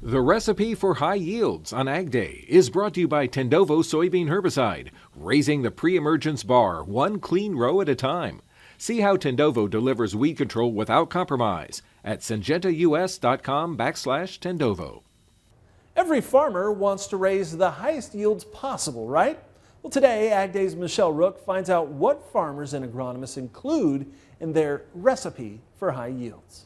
The recipe for high yields on AgDay is brought to you by Tendovo soybean herbicide, raising the pre-emergence bar one clean row at a time. See how Tendovo delivers weed control without compromise at syngentaus.com/Tendovo. Every farmer wants to raise the highest yields possible, right? Well, today, AgDay's Michelle Rook finds out what farmers and agronomists include in their recipe for high yields.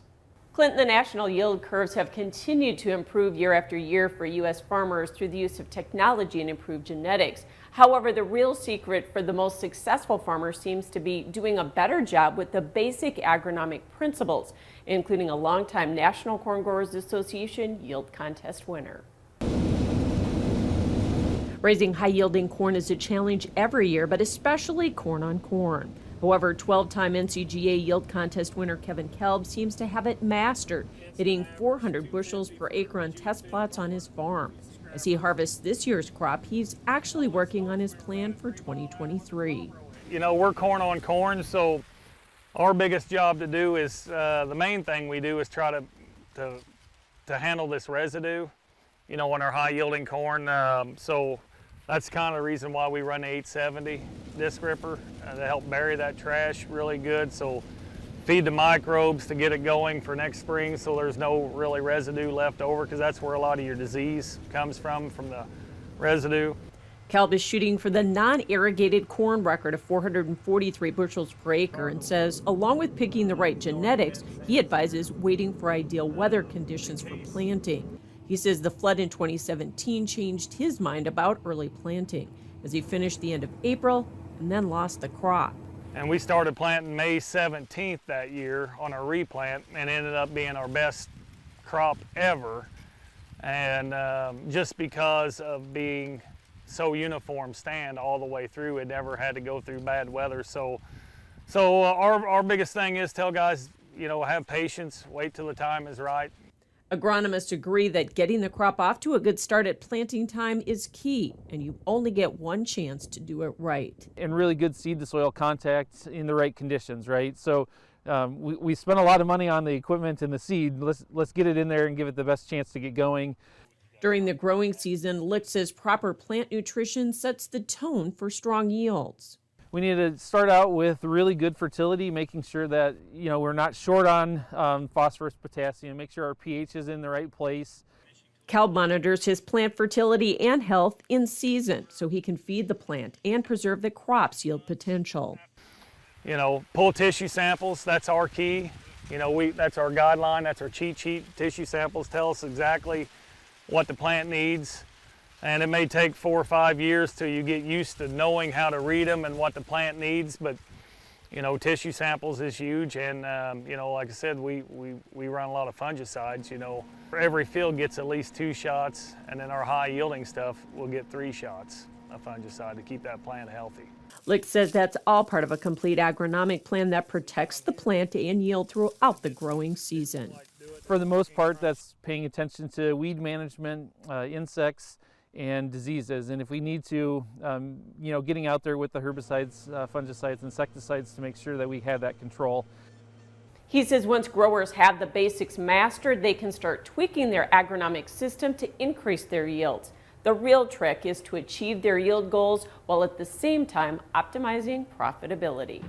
Clinton, the national yield curves have continued to improve year after year for U.S. farmers through the use of technology and improved genetics. However, the real secret for the most successful farmers seems to be doing a better job with the basic agronomic principles, including a longtime National Corn Growers Association yield contest winner. Raising high-yielding corn is a challenge every year, but especially corn on corn. However, 12-time NCGA yield contest winner Kevin Kelb seems to have it mastered, hitting 400 bushels per acre on test plots on his farm. As he harvests this year's crop, he's actually working on his plan for 2023. You know, we're corn on corn, so our biggest job to do is, the main thing we do is try to handle this residue, you know, on our high-yielding corn. So that's kind of the reason why we run the 870 disc ripper to help bury that trash really good. So feed the microbes to get it going for next spring so there's no really residue left over, because that's where a lot of your disease comes from the residue. Kelb is shooting for the non-irrigated corn record of 443 bushels per acre and says, along with picking the right genetics, he advises waiting for ideal weather conditions for planting. He says the flood in 2017 changed his mind about early planting, as he finished the end of April and then lost the crop. And we started planting May 17th that year on our replant, and ended up being our best crop ever. And just because of being so uniform stand all the way through, it never had to go through bad weather. So our biggest thing is tell guys, you know, have patience, wait till the time is right. Agronomists agree that getting the crop off to a good start at planting time is key, and you only get one chance to do it right. And really good seed to soil contact in the right conditions, right? So we spent a lot of money on the equipment and the seed. Let's get it in there and give it the best chance to get going. During the growing season, Lick says proper plant nutrition sets the tone for strong yields. We need to start out with really good fertility, making sure that, you know, we're not short on phosphorus, potassium, make sure our pH is in the right place. Kelb monitors his plant fertility and health in season so he can feed the plant and preserve the crop's yield potential. You know, pull tissue samples, that's our key. You know, that's our guideline, that's our cheat sheet. Tissue samples tell us exactly what the plant needs. And it may take 4 or 5 years till you get used to knowing how to read them and what the plant needs, but you know, tissue samples is huge. And you know, like I said, we run a lot of fungicides. You know, every field gets at least 2 shots, and then our high yielding stuff will get 3 shots of fungicide to keep that plant healthy. Lick says that's all part of a complete agronomic plan that protects the plant and yield throughout the growing season. For the most part, that's paying attention to weed management, insects, and diseases. And if we need to, you know, getting out there with the herbicides, fungicides, insecticides to make sure that we have that control. He says once growers have the basics mastered, they can start tweaking their agronomic system to increase their yields. The real trick is to achieve their yield goals while at the same time optimizing profitability.